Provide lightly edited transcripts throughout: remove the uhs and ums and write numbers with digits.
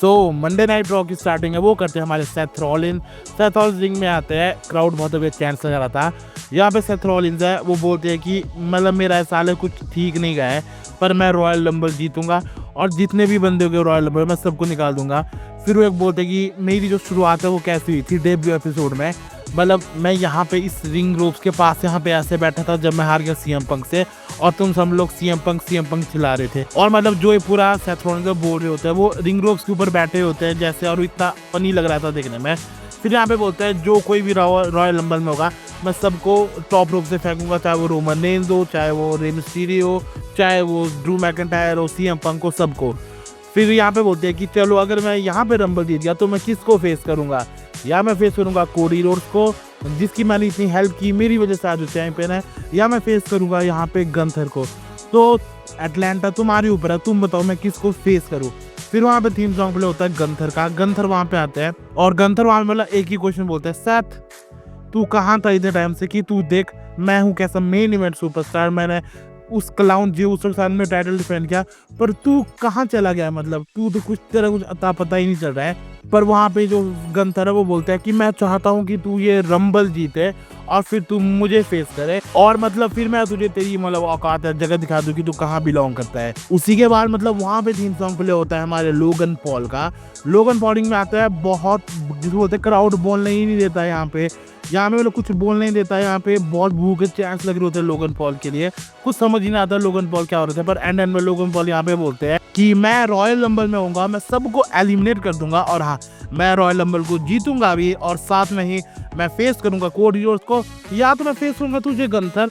तो Monday night raw की starting है वो करते हैं हमारे Seth Rollin. Seth Rollins ring में आते हैं, क्राउड बहुत अभी चांस लगा रहा था। यहाँ पे सेथ रॉलिन्स है, वो बोलते हैं कि मतलब मेरा इस साल कुछ ठीक नहीं गया है, पर मैं रॉयल रंबल जीतूंगा और जितने भी बंदे हो गए रॉयल रंबल मैं सबको निकाल दूंगा। फिर वो एक बोलते हैं कि मेरी जो शुरुआत है वो कैसी हुई थी डेब्यू एपिसोड में, मतलब मैं यहाँ पे इस रिंग रोप्स के पास यहाँ पे ऐसे बैठा था जब मैं हार गया सीएम पंक से, और तुम सब लोग सीएम पंक चिल्ला रहे थे। और मतलब जो ये पूरा सेथ रॉलिन्स बोल रहे होते हैं वो रिंग रोप्स के ऊपर बैठे होते हैं जैसे, और इतना फनी लग रहा था देखने में। फिर यहाँ पे बोलते हैं जो कोई भी रॉयल रंबल में होगा मैं सबको टॉप रोप से फेंकूंगा, चाहे वो रोमन रेंज हो, चाहे वो रे मिस्टीरियो, चाहे वो ड्रू मैकिंटायर हो, सीएम पंक हो, सबको। फिर यहाँ पे बोलते हैं कि चलो अगर मैं यहाँ पे रंबल जीत गया तो मैं किसको फेस करूंगा, या मैं फेस करूंगा कोडी रोड्स को जिसकी मैंने इतनी हेल्प की, मेरी वजह से आज वो चैंपियन है, या मैं फेस करूंगा यहाँ पे गंथर को। तो एटलांटा तुम्हारे ऊपर है, तुम बताओ मैं किसको फेस करूँ। फिर वहाँ पे थीम सॉन्ग प्ले होता है गंथर का। गंथर वहाँ पे आते हैं और गंथर वहाँ पे मतलब एक ही क्वेश्चन बोलता है, सेथ तू कहाँ था इतने टाइम से, कि तू देख मैं हूँ कैसा मेन इवेंट सुपरस्टार, मैंने उस क्लाउन जी उस साल में टाइटल डिफेंड किया, पर तू कहाँ चला गया, मतलब तू तो कुछ तेरा कुछ अता पता ही नहीं चल रहा है। पर वहाँ पे जो गंथर है वो बोलता है कि मैं चाहता हूँ कि तू ये रंबल जीते और फिर तू मुझे फेस करे, और मतलब फिर मैं तुझे तेरी मतलब औकात है जगह दिखा दूँ कि तू कहाँ बिलोंग करता है। उसी के बाद मतलब वहाँ पे थीम सॉन्ग प्ले होता है हमारे लोगन पॉल का। लोगन पॉलिंग में आता है, बहुत जिसको बोलते हैं क्राउड बोलने ही नहीं देता है यहाँ पे मतलब कुछ बोलने नहीं देता है यहाँ पे, बहुत भूखे चांस लग रहे होते हैं लोगन पॉल के लिए, कुछ समझ ही नहीं आता लोगन पॉल क्या हो रहा है। पर एंड में लोगन पॉल यहाँ पे बोलते हैं कि मैं रॉयल रंबल में होऊंगा, मैं सबको एलिमिनेट कर दूंगा, और हाँ मैं रॉयल रंबल को जीतूंगा भी, और साथ में ही मैं फेस करूंगा कोडी रोड्स को, या तो मैं फेस करूंगा तुझे गंथर।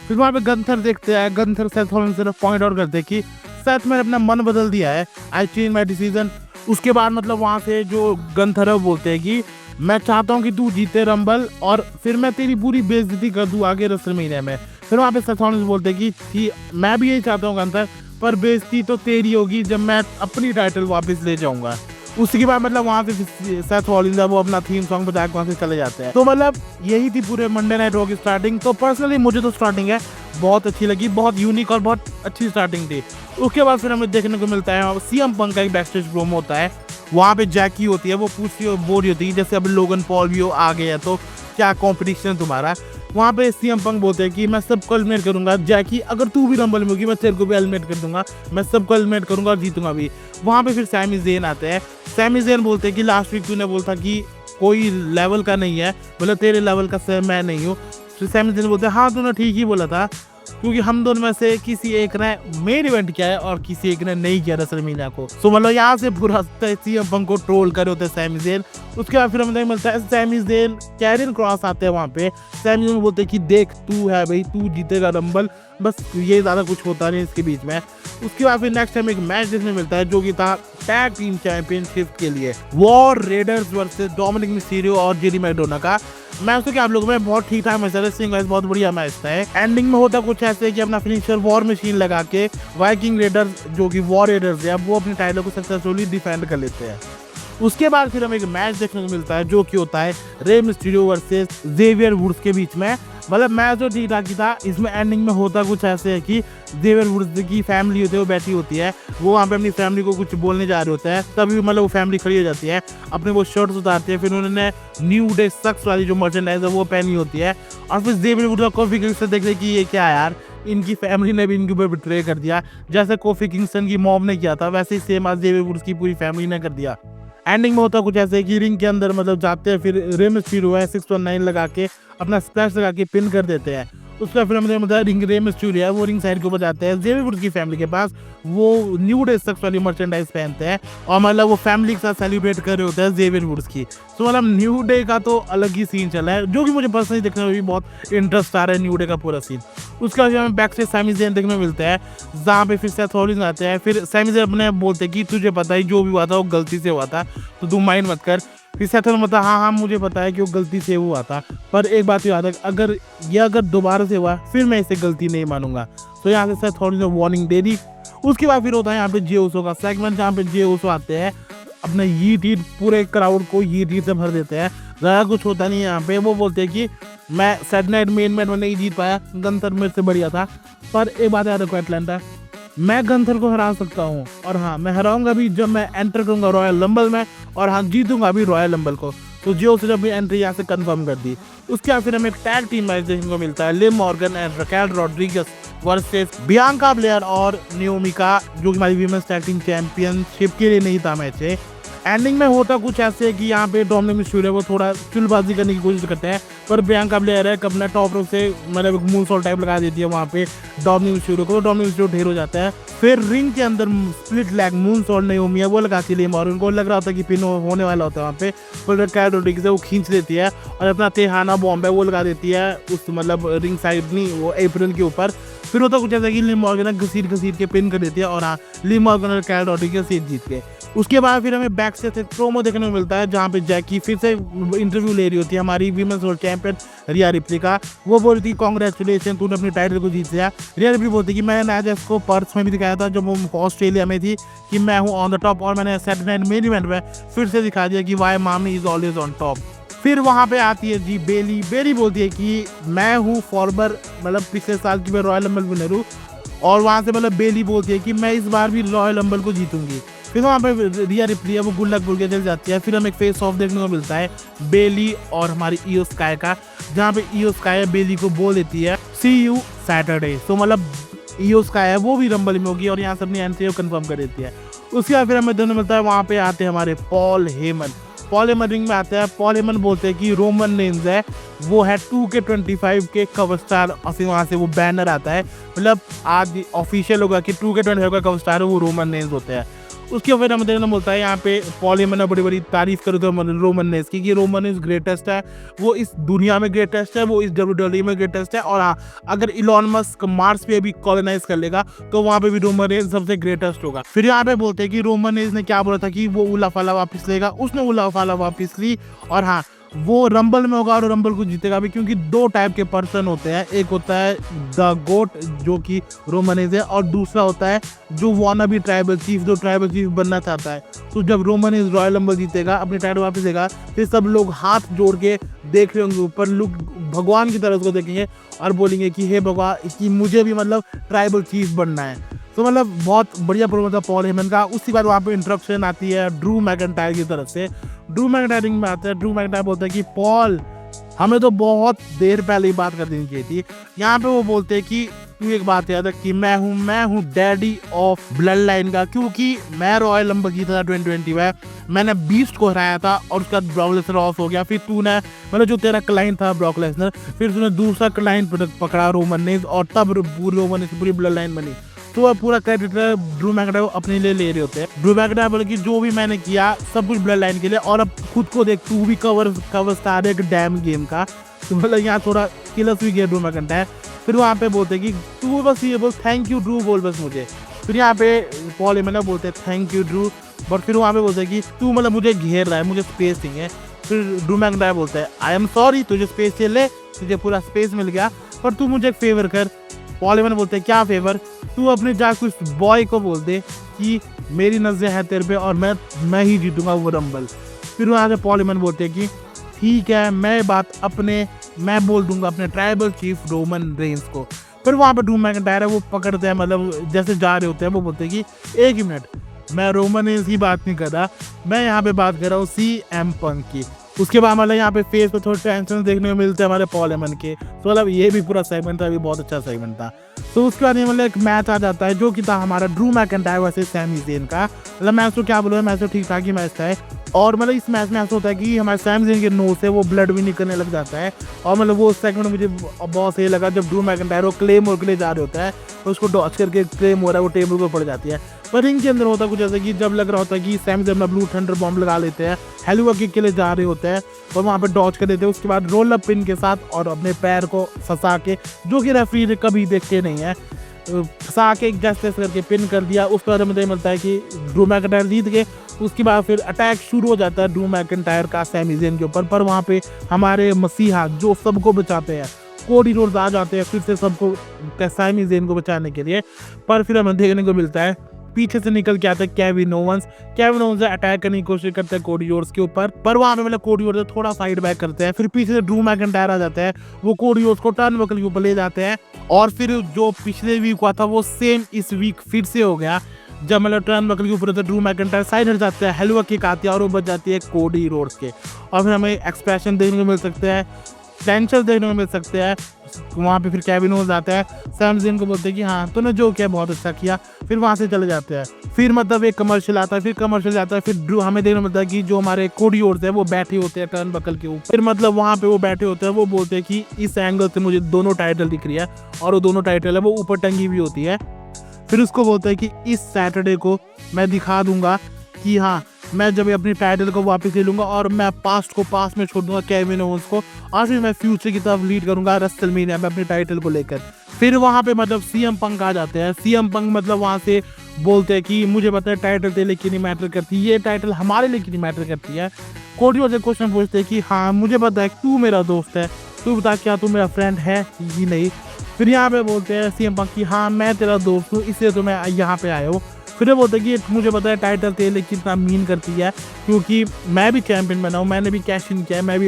फिर वहाँ पे गंथर देखते हैं, गंथर सेथ रॉलिन्स सिर्फ पॉइंट आउट करते हैं कि सेथ मैंने अपना मन बदल दिया है, आई चेंज माई डिसीजन। उसके बाद मतलब वहाँ से जो गंथर है वो बोलते हैं कि मैं चाहता हूँ कि तू जीते रंबल, और फिर मैं तेरी पूरी बेइज्जती कर दूँ आगे रेसलमेनिया में। फिर वहाँ पे सेथ रॉलिन्स बोलते हैं कि मैं भी यही चाहता हूँ गंथर, पर बेइज्जती तो तेरी होगी जब मैं अपनी टाइटल वापस ले जाऊंगा। उसके बाद मतलब वहाँ से सेथ रॉलिन्स वो अपना थीम सॉन्ग बजा के वहाँ से चले जाते हैं। तो मतलब यही थी पूरे मंडे नाइट रॉ की स्टार्टिंग। तो पर्सनली मुझे तो स्टार्टिंग है बहुत अच्छी लगी, बहुत यूनिक और बहुत अच्छी स्टार्टिंग थी। उसके बाद फिर हमें देखने को मिलता है सीएम पंक का एक बैकस्टेज प्रोमो होता है, वहाँ पे जैकी होती है, वो पूछती है बोल रही होती है जैसे अब लोगन पॉल भी आ गए हैं तो क्या कॉम्पिटिशन है तुम्हारा। वहाँ पे सीएम पंक बोलते हैं कि मैं सबको एलिमिनेट करूंगा जैकी, अगर तू भी रंबल में होगी मैं तेरे को भी एलिमिनेट कर दूंगा, मैं सबको एलिमिनेट करूंगा और जीतूंगा भी। वहाँ पे फिर सैमी ज़ेन आते हैं। सैमी ज़ेन बोलते हैं कि लास्ट वीक तूने बोलता कि कोई लेवल का नहीं है, मतलब तेरे लेवल का सर मैं नहीं हूँ। फिर सैमी ज़ेन बोलते हैं हाँ तूने ठीक ही बोला था, क्योंकि हम दोनों में से किसी एक ने मेन इवेंट किया है और किसी एक ने नहीं किया रेसलमेनिया को। सो मतलब यहाँ से पूरा सीएम पंक को ट्रोल कर होते हैं सैमी ज़ेन। उसके बाद फिर हमें मिलता है सैमी ज़ेन कैरियन क्रॉस आते हैं वहाँ पे। सैमी ज़ेन बोलते हैं कि देख तू है भाई, तू जीतेगा रंबल, बस ये ज़्यादा कुछ होता नहीं इसके बीच में। उसके बाद फिर नेक्स्ट टाइम एक मैच देखने मिलता है जो कि था टैग टीम चैंपियनशिप के लिए, war readers versus Dominik Mysterio और जेरी मैकडोना का मैच। तो क्या आप लोगों में बहुत ठीक ठाक मैच है, बहुत बढ़िया मैच था। एंडिंग में होता कुछ ऐसे कि अपना फिनिशर वॉर मशीन लगा के वाइकिंग रेडर्स जो कि वॉर रेडर्स है वो अपनी टाइटल को सक्सेसफुली डिफेंड कर लेते हैं। उसके बाद फिर हमें एक मैच देखने को मिलता है जो कि होता है Rey Mysterio versus Xavier woods के बीच में। मतलब मैच जो ठीक ठाक ही था, इसमें एंडिंग में होता कुछ ऐसे है कि जेवियर वुड्स की फैमिली होती है वो बैठी होती है, वो वहाँ पे अपनी फैमिली को कुछ बोलने जा रहे होते हैं, तभी मतलब वो फैमिली खड़ी हो जाती है, अपने वो शर्ट्स उतारते हैं, फिर उन्होंने न्यू डे सक्स वाली जो मर्चेंडाइज है वो पहनी होती है, और फिर जेवियर वुड्स कॉफी किंगस्टन देख रहे कि ये क्या है यार, इनकी फैमिली ने भी इनके ऊपर बिट्रे कर दिया, जैसे कॉफी किंगस्टन की मॉम ने किया था वैसे ही सेम आज जेवियर वुड्स की पूरी फैमिली ने कर दिया। एंडिंग में होता कुछ ऐसे कि रिंग के अंदर मतलब जाते हैं, फिर रे मिस्टीरियो है 619 लगा के अपना स्प्लैश लगा के पिन कर देते हैं। उसका फिर हमें मतलब रिंग रे मिस्टीरियो है वो रिंग साइड के ऊपर जाते हैं, जेवियर वुड्स की फैमिली के पास, वो न्यू डे सक्स वाली मर्चेंडाइज पहनते हैं और मतलब वो फैमिली के साथ सेलिब्रेट कर रहे होते हैं जेवियर वुड्स की। तो मतलब न्यू डे का तो अलग ही सीन चला है जो कि मुझे पर्सनली देखने में भी बहुत इंटरेस्ट आ रहा है, न्यू डे का पूरा सीन। उसके बाद हमें बैक से सैमी ज़ेन देखने मिलता है जहाँ पे फिर सेथ रॉलिन्स आते हैं। फिर सैमी ज़ेन अपने बोलते हैं कि तुझे पता है जो भी हुआ था वो गलती से हुआ था, तो तू माइंड मत कर। फिर सेथ रॉलिन्स मतलब हाँ मुझे पता है कि वो गलती से हुआ था, पर एक बात याद है अगर दोबारा से हुआ फिर मैं इसे गलती नहीं मानूंगा। तो यहाँ से सेथ रॉलिन्स ने वार्निंग दे दी। उसके बाद फिर होता है यहाँ पे जे उसो का सेगमेंट जहाँ पे जे उसो आते हैं, अपने यीट पूरे क्राउड को यीट से भर देते हैं, ज़्यादा कुछ होता नहीं है यहाँ पे। वो बोलते हैं कि मैं सैटरडे नाइट मेन मैच में नहीं जीत पाया, गंथर मेरे से बढ़िया था, पर एक बात याद रखो एटलांटा, मैं गंथर को हरा सकता हूँ, और हाँ मैं हराऊंगा भी जब मैं एंटर करूंगा रॉयल रंबल में, और हाँ जीतूंगा भी रॉयल रंबल को। तो जियो से जब भी एंट्री यहाँ से कंफर्म कर दी, उसके बाद फिर हमें एक टैग टीम मैच देखने को मिलता है, Liv Morgan and Raquel Rodriguez versus Bianca Blair और नाओमी का, जो कि हमारी वीमेंस टैग टीम चैंपियनशिप के लिए नहीं था मैच है। एंडिंग में होता कुछ ऐसे है कि यहाँ पे डोमिनिक मिस्टीरियो वो थोड़ा चुलबाजी करने की कोशिश करते हैं, पर बियांका ब्लेयर है अपना टॉप रोप से मतलब मूनसॉल्ट टाइप लगा देती है वहाँ पे डोमिनिक मिस्टीरियो को, डोमिनिक मिस्टीरियो ढेर हो जाता है। फिर रिंग के अंदर स्प्लिट लैग मूनसॉल्ट नाओमी है वो लगाती है, और उनको लग रहा होता है कि पिन होने वाला होता है वहाँ पे, पर रकेल रॉड्रिगेज वो खींच देती है और अपना तेहाना बॉम्ब है वो लगा देती है उस मतलब रिंग साइड नहीं वो एप्रन के ऊपर। फिर होता कुछ ऐसा कि लिव मॉर्गन घसीट के पिन कर देती है, और हाँ लिव मॉर्गन और रकेल रॉड्रिगेज सीट जीत के। उसके बाद फिर हमें बैक से प्रोमो देखने को मिलता है जहाँ पे जैकी फिर से इंटरव्यू ले रही होती है हमारी वीमेंस वर्ल्ड चैंपियन रिया रिप्ली का। वो बोल रही थी कांग्रेचुलेशन तूने अपनी टाइटल को जीत लिया। रिया रिप्ली बोलती कि मैंने आज इसको पर्थ में भी दिखाया था जब वो ऑस्ट्रेलिया में थी कि मैं हूँ ऑन द टॉप, और मैंने सैटरडे नाइट मेन इवेंट में फिर से दिखा दिया कि वाई मामी इज ऑलवेज ऑन टॉप। फिर वहाँ पे आती है जी बेली। बेली बोलती है कि मैं हूँ फॉर्मर मतलब पिछले साल की मैं रॉयल रंबल विनर हूँ, और वहाँ से मतलब बेली बोलती है कि मैं इस बार भी रॉयल रंबल को जीतूंगी। फिर वहाँ पे रिया रिप्ली है वो गुड लक बोल के चल जाती है। फिर हमें एक फेस ऑफ देखने को मिलता है बेली और हमारी इयो स्काई का, जहाँ पे इयो स्काई बेली को बोल देती है सी यू सैटरडे। तो मतलब इयो स्काई है वो भी रंबल में होगी और यहाँ से अपनी एंट्री कंफर्म कर देती है। उसके बाद फिर हमें दोनों मिलता है वहाँ पे आते हैं हमारे Paul Heyman. Paul Heyman ring में आते हैं। पॉल हेमन बोलते हैं कि रोमन रेंज है वो है 2K25 के कवर स्टार, और फिर वहाँ से वो बैनर आता है मतलब आज ऑफिशियल होगा कि 2K25 का कवर स्टार है वो रोमन रेंज होते हैं। उसके फिर हमें देखना मिलता है यहाँ पे पॉल हेमन ने बड़ी बड़ी तारीफ करी तो रोमन रेंज की कि रोमन रेंज ग्रेटेस्ट है, वो इस दुनिया में ग्रेटेस्ट है, वो इस WWE में ग्रेटेस्ट है, और हाँ अगर इलॉन मस्क मार्स पे भी कॉलोनाइज कर लेगा तो वहाँ पे भी रोमन रेंज सबसे ग्रेटेस्ट होगा। फिर यहाँ पे बोलते हैं कि रोमन रेंज ने क्या बोला था कि वो उला फाला वापस लेगा, उसने उला फाला वापस ली, और हाँ वो रंबल में होगा और रंबल को जीतेगा भी, क्योंकि दो टाइप के पर्सन होते हैं, एक होता है द गोट जो कि रोमन रेंज है, और दूसरा होता है जो वाना भी ट्राइबल चीफ जो ट्राइबल चीफ बनना चाहता है। तो जब रोमन रेंज रॉयल रंबल जीतेगा अपनी टाइटल वापस देगा, फिर सब लोग हाथ जोड़ के देख रहे होंगे ऊपर, लोग भगवान की तरह उसको देखेंगे और बोलेंगे कि हे भगवान कि मुझे भी मतलब ट्राइबल चीफ बनना है। तो मतलब बहुत बढ़िया प्रोमो था पॉल हेमन का। उसके बाद वहाँ पे इंटरप्शन आती है ड्रू मैकइंटायर की तरफ से। ड्रू मैकइंटायर में आते हैं। ड्रू मैकइंटायर बोलते हैं कि पॉल हमें तो बहुत देर पहले ही बात कर देनी चाहिए थी। यहाँ पे वो बोलते हैं कि तू एक बात याद है कि मैं हूँ डैडी ऑफ ब्लड लाइन का, क्योंकि मैं रॉयल रंबल जीता था 2020 में, मैंने बीस्ट को हराया था और उसका बाद ब्रॉक लेसनर ऑफ हो गया। फिर तूने मतलब जो तेरा क्लाइंट था ब्रॉक लेसनर, फिर तूने दूसरा क्लाइंट पकड़ा रोमन रेंज, और तब पूरी रोमन रेंज पूरी ब्लड लाइन बनी। तो वह पूरा क्रेडिट ड्रू मैकइंटायर अपने लिए ले रहे होते हैं। ड्रू मैकइंटायर बोले कि जो भी मैंने किया सब कुछ ब्लड लाइन के लिए, और अब खुद को देख तू भी कवर स्टार है एक डैम गेम का। तो मतलब यहाँ थोड़ा किलस भी गया ड्रू मैकइंटायर। फिर वहाँ पे बोलते कि तू बस ये बोल थैंक यू ड्रू बोल बस मुझे। फिर यहाँ पे पॉल हेमन बोलते हैं थैंक यू ड्रू, बट फिर वहाँ पे बोलते हैं कि तू मतलब मुझे घेर रहा है, मुझे स्पेस चाहिए। फिर ड्रू मैकइंटायर बोलते हैं आई एम सॉरी, तुझे स्पेस चाहिए, तुझे पूरा स्पेस मिल गया, पर तू मुझे एक फेवर कर। पॉल हेमन बोलते हैं क्या फेवर, तू अपने जाके उस बॉय को बोल दे कि मेरी नजर है तेरे पे और मैं ही जीतूंगा वो रंबल। फिर वहाँ से पॉल हेमन बोलते हैं कि ठीक है मैं बोल दूंगा अपने ट्राइबल चीफ रोमन रेंज को। फिर वहाँ पे ड्रू मैकइंटायर है वो पकड़ते हैं मतलब जैसे जा रहे होते हैं, वो बोलते हैं कि एक ही मिनट, मैं रोमन रेंज की बात नहीं कर रहा, मैं यहाँ पे बात कर रहा हूँ CM पंक की। उसके बाद मतलब यहाँ पे फेस पे थोड़े टेंशन देखने को मिलते हैं हमारे पॉल हेमन के। तो मतलब ये भी पूरा सेगमेंट था, भी बहुत अच्छा सेगमेंट था। तो उसके बाद ये मतलब एक मैच आ जाता है जो कि था हमारा Drew McIntyre versus Sami Zayn का। मतलब मैच तो क्या बोलो, मैच तो ठीक ठाक ही मैच था। और मतलब इस मैच में ऐसा होता है कि हमारे सैमी ज़ेन के नोज से वो ब्लड भी निकलने लग जाता है, और मतलब वो सेगमेंट मुझे बहुत सही लगा जब ड्रू मैकइंटायर वो क्लेम और के लिए जा रहे होता है तो उसको डॉच करके क्लेम हो रहा है वो टेबल पर पड़ जाती है। पर रिंग के अंदर होता कुछ ऐसा कि जब लग रहा होता है कि सैमी ज़ेन अपना ब्लू थंडर बॉम्ब लगा लेते हैं, हेलुआ किक के लिए जा रहे होते हैं और वहाँ पे डॉच कर देते हैं। उसके बाद रोल अप पिन के साथ और अपने पैर को फंसा के, जो कि रेफरी ने कभी देखे नहीं है, फंसा के एक जस्टिस करके पिन कर दिया। उस पर हमें मिलता है कि ड्रू मैकइंटायर जीत गए। उसके बाद फिर अटैक शुरू हो जाता है ड्रू मैकइंटायर का सैमी ज़ेन के ऊपर। पर वहाँ पे हमारे मसीहा जो सबको बचाते हैं कोडी रोड्स आ जाते हैं फिर से सबको सैमी ज़ेन को बचाने के लिए। पर फिर हमें देखने को मिलता है पीछे से निकल के आता है केविन ओवंस अटैक करने की कोशिश करते हैं कोडी रोड्स के ऊपर, पर वहां पे मतलब कोडी रोड्स थोड़ा साइड बैक करते हैं। फिर पीछे से ड्रू मैकिंटायर आ जाता है, वो कोडी रोड्स को टर्नबकल के ऊपर ले जाते हैं। और फिर जो पिछले वीक हुआ था वो सेम इस वीक फिर से हो गया, जब मतलब टर्नबकल के ऊपर ड्रू मैकिंटायर साइड हट जाता है, हेलुआ किक आती है और वो बच जाती है कोडी रोड्स के। और फिर हमें एक्सप्रेशन देखने को मिल सकते हैं, टेंशन देखने को मिल सकते हैं। वहाँ पे फिर केविन ओवंस आता है, सैमी ज़ेन को बोलते हैं कि हाँ तूने जो किया बहुत अच्छा किया। फिर वहाँ से चले जाते हैं। फिर मतलब एक कमर्शियल आता है, फिर कमर्शियल आता है, फिर ड्रू हमें देखने को मिलता है कि जो हमारे कोडी रोड्स है वो बैठे होते हैं टर्नबकल के ऊपर। फिर मतलब वहाँ पे वो बैठे होते हैं, वो बोलते हैं कि इस एंगल से मुझे दोनों टाइटल दिख रही है, और वो दोनों टाइटल है वो ऊपर टंगी हुई होती है। फिर उसको बोलता है कि इस सैटरडे को मैं दिखा दूंगा कि हाँ मैं जब अपनी टाइटल को वापस ले लूंगा और मैं पास्ट को पास्ट में छोड़ दूंगा केविन ओवंस को, और फिर मैं फ्यूचर की तरफ लीड करूंगा रेसलमेनिया में अपनी टाइटल को लेकर। फिर वहां पे मतलब सीएम पंक आ जाते हैं। सीएम पंक मतलब वहां से बोलते हैं कि मुझे पता है टाइटल तेरे लिए नहीं मैटर करती, ये टाइटल हमारे लिए नहीं मैटर करती है। कोडी रोड्स क्वेश्चन पूछते हैं कि हाँ मुझे पता है तू मेरा दोस्त है, तू बता क्या तू मेरा फ्रेंड है कि नहीं। फिर यहाँ पे बोलते हैं सीएम पंक कि हाँ मैं तेरा दोस्त हूँ, इसलिए तो मैं यहाँ पे आया हूँ। फिर वो बोलते हैं कि मुझे पता है टाइटल तेरे लिए कितना मीन करती है, क्योंकि मैं भी चैंपियन बना हूँ, मैंने भी कैश इन किया है, मैंने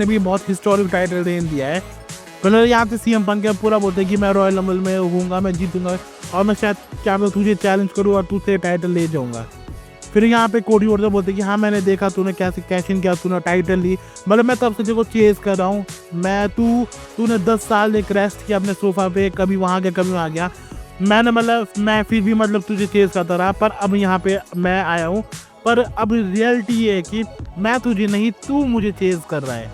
भी बहुत हिस्टोरिक टाइटल रेन दिया है। फिर यहाँ से सीएम पंक पूरा बोलते हैं कि मैं रॉयल रंबल में होऊंगा, मैं जीतूंगा और मैं शायद क्या मैं तुझे चैलेंज करूँ और तुझसे टाइटल ले जाऊँगा। फिर यहाँ पे कोडी रोड्स बोलते हैं कि हाँ मैंने देखा तूने कैसे कैश इन किया, तूने टाइटल ली, मतलब मैं तब से तेरे को चेज कर रहा हूँ। तूने 10 साल एक रेस्ट किया अपने सोफा पे, कभी वहाँ गया कभी वहाँ गया, मैं फिर भी मतलब तुझे चेज करता रहा, पर अब यहाँ पे मैं आया हूँ। पर अब रियलिटी ये है कि मैं तुझे नहीं, तू मुझे चेज कर रहा है।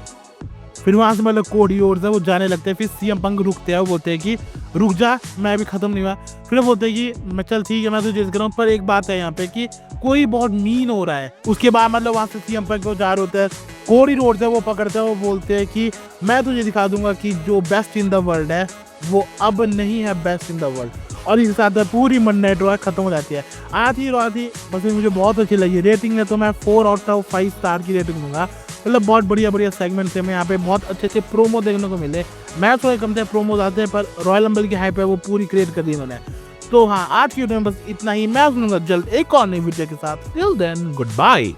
फिर वहाँ से मतलब कोडी रोड्स है वो जाने लगते हैं। फिर सीएम पंक रुकते हैं, वो बोलते हैं कि रुक जा मैं अभी ख़त्म नहीं हुआ। फिर वो बोलते हैं कि मैं चल ठीक है मैं तुझे चेज कर रहा हूँ, पर एक बात है यहाँ पे कि कोई बहुत मीन हो रहा है। उसके बाद मतलब वहाँ से सीएम पंक को जा रहे होते हैं, कोडी रोड्स है वो पकड़ते हैं, वो बोलते हैं कि मैं तुझे दिखा दूंगा कि जो बेस्ट इन द वर्ल्ड है वो अब नहीं है बेस्ट इन द वर्ल्ड। और इसके साथ पूरी मंडे ड्रॉ खत्म हो जाती है। आती बस मुझे बहुत अच्छी लगी। रेटिंग है तो मैं 4/5 स्टार की रेटिंग दूंगा। मतलब बहुत बढ़िया सेगमेंट से मैं यहाँ पे बहुत अच्छे प्रोमो देखने को मिले। मैच थोड़े कम से प्रोमोज आते हैं, पर रॉयल रंबल की हाइप है वो पूरी क्रिएट कर दी इन्होंने। तो हाँ आज की वीडियो में बस इतना ही। मैं सुनूंगा जल्द एक और नई वीडियो के साथ। Till then good bye.